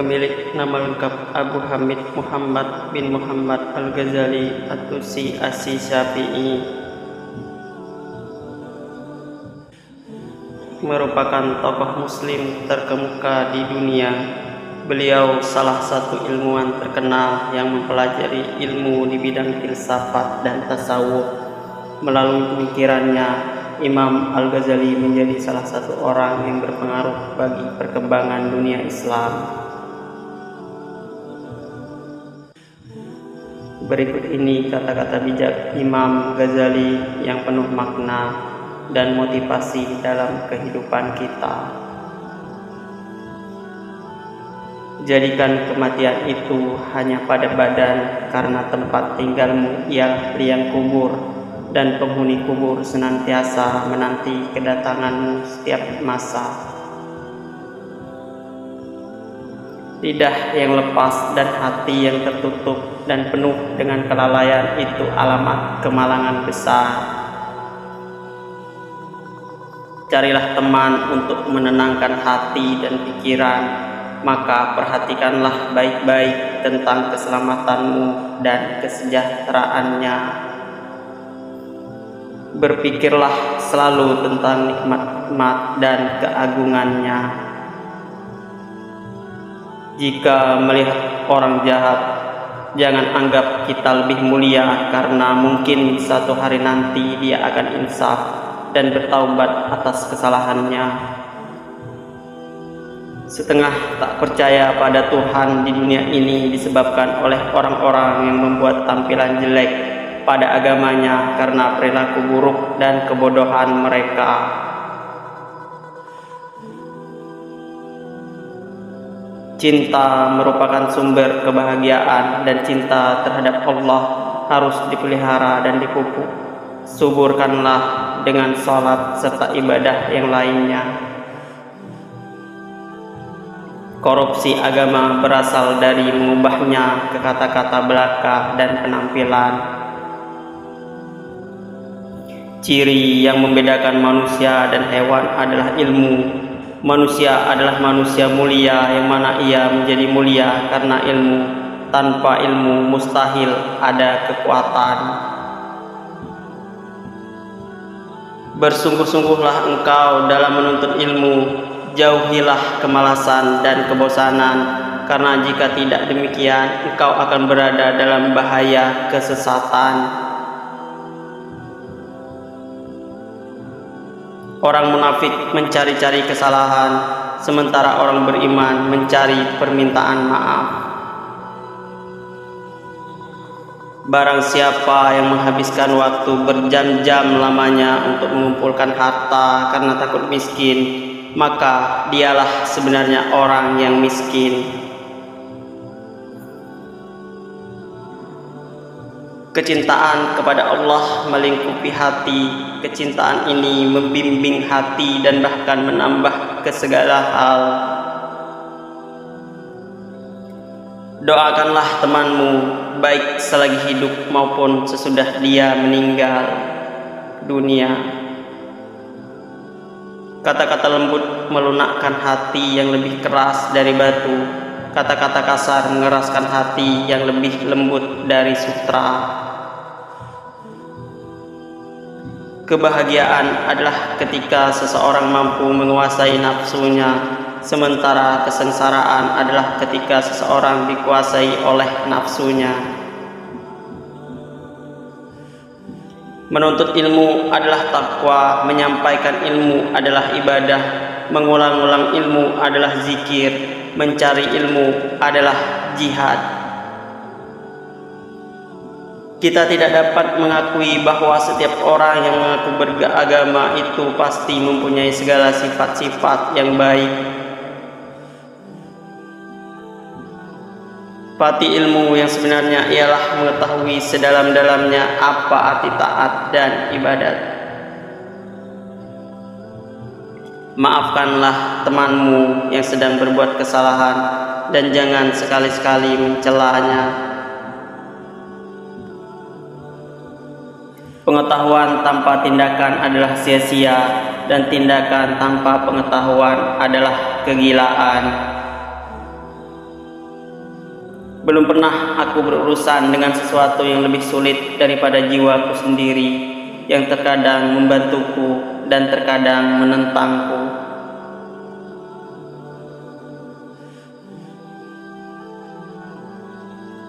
Pemilik nama lengkap Abu Hamid Muhammad bin Muhammad Al-Ghazali At-Tusi Asy-Syafi'i merupakan tokoh muslim terkemuka di dunia. Beliau salah satu ilmuwan terkenal yang mempelajari ilmu di bidang filsafat dan tasawuf. Melalui pemikirannya, Imam Al-Ghazali menjadi salah satu orang yang berpengaruh bagi perkembangan dunia Islam. Berikut ini kata-kata bijak Imam Ghazali yang penuh makna dan motivasi dalam kehidupan kita. Jadikan kematian itu hanya pada badan, karena tempat tinggalmu ialah liang kubur, dan penghuni kubur senantiasa menanti kedatanganmu setiap masa. Lidah yang lepas dan hati yang tertutup dan penuh dengan kelalaian itu alamat kemalangan besar. Carilah teman untuk menenangkan hati dan pikiran, maka perhatikanlah baik-baik tentang keselamatanmu dan kesejahteraannya. Berpikirlah selalu tentang nikmat-nikmat dan keagungannya. Jika melihat orang jahat, jangan anggap kita lebih mulia, karena mungkin satu hari nanti dia akan insaf dan bertaubat atas kesalahannya. Setengah tak percaya pada Tuhan di dunia ini disebabkan oleh orang-orang yang membuat tampilan jelek pada agamanya karena perilaku buruk dan kebodohan mereka. Cinta merupakan sumber kebahagiaan, dan cinta terhadap Allah harus dipelihara dan dipupuk. Suburkanlah dengan salat serta ibadah yang lainnya. Korupsi agama berasal dari mengubahnya ke kata-kata belaka dan penampilan. Ciri yang membedakan manusia dan hewan adalah ilmu. Manusia adalah manusia mulia, yang mana ia menjadi mulia karena ilmu. Tanpa ilmu mustahil ada kekuatan. Bersungguh-sungguhlah engkau dalam menuntut ilmu. Jauhilah kemalasan dan kebosanan, karena jika tidak demikian engkau akan berada dalam bahaya kesesatan. Orang munafik mencari-cari kesalahan, sementara orang beriman mencari permintaan maaf. Barang siapa yang menghabiskan waktu berjam-jam lamanya untuk mengumpulkan harta karena takut miskin, maka dialah sebenarnya orang yang miskin. Kecintaan kepada Allah melingkupi hati. Kecintaan ini membimbing hati dan bahkan menambah ke segala hal. Doakanlah temanmu, baik selagi hidup maupun sesudah dia meninggal dunia. Kata-kata lembut melunakkan hati yang lebih keras dari batu. Kata-kata kasar mengeraskan hati yang lebih lembut dari sutra. Kebahagiaan adalah ketika seseorang mampu menguasai nafsunya, sementara kesengsaraan adalah ketika seseorang dikuasai oleh nafsunya. Menuntut ilmu adalah takwa, menyampaikan ilmu adalah ibadah, mengulang-ulang ilmu adalah zikir, mencari ilmu adalah jihad. Kita tidak dapat mengakui bahwa setiap orang yang mengaku beragama itu pasti mempunyai segala sifat-sifat yang baik. Pati ilmu yang sebenarnya ialah mengetahui sedalam-dalamnya apa arti taat dan ibadat. Maafkanlah temanmu yang sedang berbuat kesalahan, dan jangan sekali-sekali mencelanya. Pengetahuan tanpa tindakan adalah sia-sia, dan tindakan tanpa pengetahuan adalah kegilaan. Belum pernah aku berurusan dengan sesuatu yang lebih sulit daripada jiwaku sendiri, yang terkadang membantuku dan terkadang menentangku.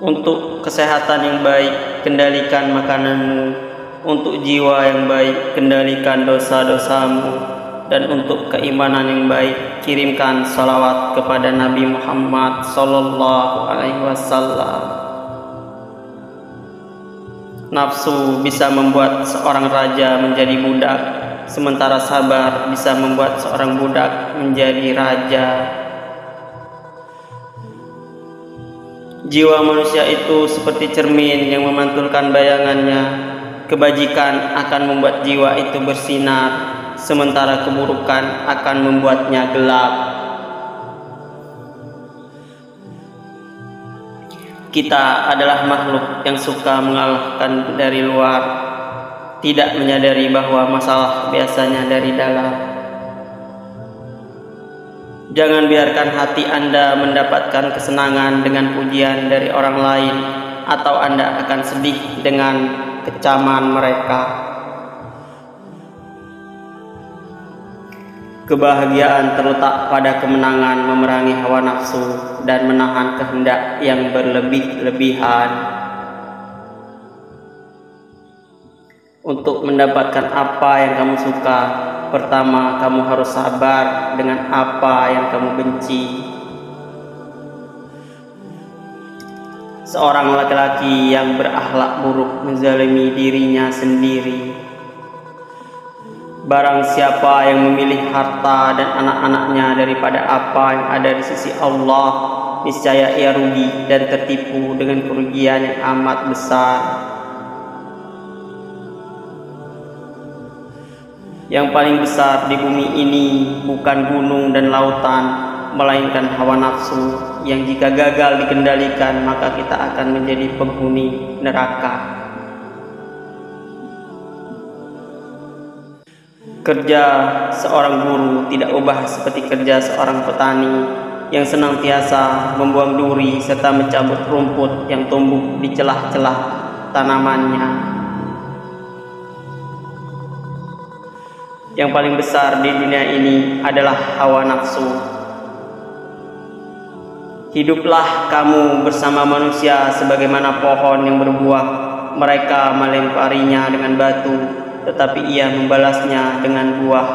Untuk kesehatan yang baik, kendalikan makananmu. Untuk jiwa yang baik, kendalikan dosa-dosamu. Dan untuk keimanan yang baik, kirimkan salawat kepada Nabi Muhammad Sallallahu Alaihi Wasallam. Nafsu bisa membuat seorang raja menjadi budak, sementara sabar bisa membuat seorang budak menjadi raja. Jiwa manusia itu seperti cermin yang memantulkan bayangannya. Kebajikan akan membuat jiwa itu bersinar, sementara keburukan akan membuatnya gelap. Kita adalah makhluk yang suka mengalahkan dari luar, tidak menyadari bahwa masalah biasanya dari dalam. Jangan biarkan hati Anda mendapatkan kesenangan dengan pujian dari orang lain, atau Anda akan sedih dengan kecaman mereka. Kebahagiaan terletak pada kemenangan memerangi hawa nafsu dan menahan kehendak yang berlebih-lebihan. Untuk mendapatkan apa yang kamu suka, pertama kamu harus sabar dengan apa yang kamu benci. Seorang laki-laki yang berakhlak buruk menzalimi dirinya sendiri. Barang siapa yang memilih harta dan anak-anaknya daripada apa yang ada di sisi Allah, niscaya ia rugi dan tertipu dengan kerugian yang amat besar. Yang paling besar di bumi ini bukan gunung dan lautan, melainkan hawa nafsu yang jika gagal dikendalikan maka kita akan menjadi penghuni neraka. Kerja seorang guru tidak ubah seperti kerja seorang petani yang senantiasa membuang duri serta mencabut rumput yang tumbuh di celah-celah tanamannya. Yang paling besar di dunia ini adalah hawa nafsu. Hiduplah kamu bersama manusia sebagaimana pohon yang berbuah. Mereka melemparinya dengan batu, tetapi ia membalasnya dengan buah.